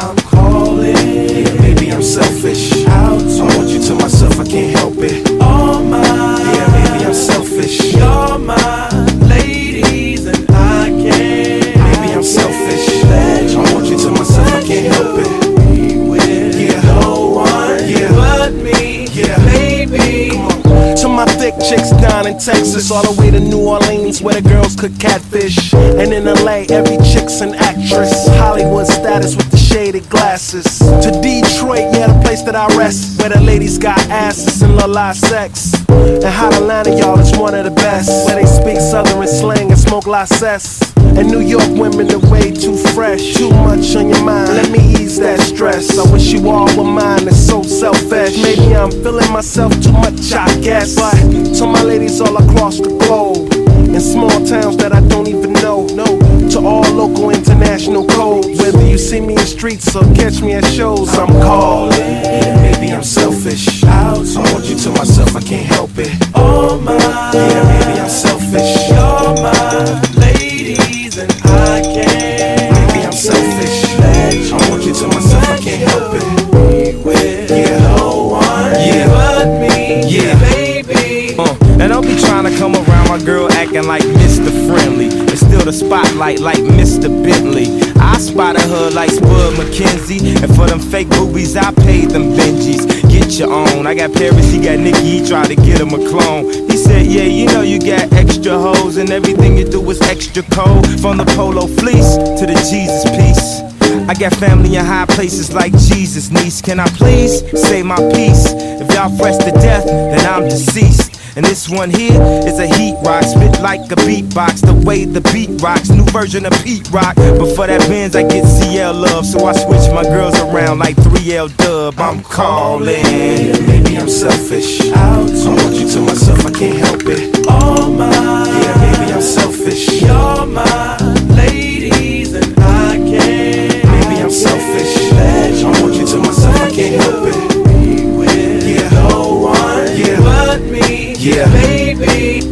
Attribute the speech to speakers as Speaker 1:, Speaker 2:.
Speaker 1: I'm calling. Yeah, maybe I'm selfish. I want you to myself, I can't help it. All mine. Yeah, maybe I'm selfish. You're my ladies and I can't. Maybe I'm selfish. I want you to myself, I can't help it. Yeah, no one but me. Yeah, baby. To my thick chicks down in Texas, all the way to New Orleans where the girls cook catfish. And in LA, every chick's an actress. Hollywood status with the shaded glasses. To Detroit, yeah, the place that I rest, where the ladies got asses and love live sex. And Hot Atlanta, y'all, is one of the best, where they speak southern slang and smoke license. And New York women are way too fresh. Too much on your mind, let me ease that stress. I wish you all were mine, it's so selfish. Maybe I'm feeling myself too much, I guess. But to my ladies all across the globe, in small towns that I don't even know, to all local international codes. Whether you see me in streets or catch me at shows, I'm calling. Maybe I'm selfish. I want you to myself, I can't help it. All mine. Yeah, maybe I'm selfish. You're my ladies and I can't. Maybe I'm selfish. I want you to myself, I can't help it. Yeah, no one but me. Yeah, baby.
Speaker 2: And don't be trying to come around my girl acting like Mr. Friendly. It's still the spotlight like Mr. Bentley. I spotted her like Spud McKenzie. And for them fake boobies, I paid them Benjis. Get your own. I got Paris, he got Nicki, he tried to get him a clone. He said, yeah, you know you got extra hoes, and everything you do is extra cold. From the polo fleece to the Jesus piece. I got family in high places like Jesus, niece. Can I please say my piece? If y'all fresh to death, then I'm deceased. And this one here is a heat rock, spit like a beatbox, the way the beat rocks, new version of Pete Rock. But for that Benz I get CL love, so I switch my girls around like 3L Dub. I'm calling.
Speaker 1: Maybe I'm selfish. I want you to myself, I can't help it. All mine. Yeah, maybe I'm selfish. You're my ladies and I can't. Maybe I'm selfish. I want you to myself, I can't help it. Yeah, no one but me. Yeah, baby.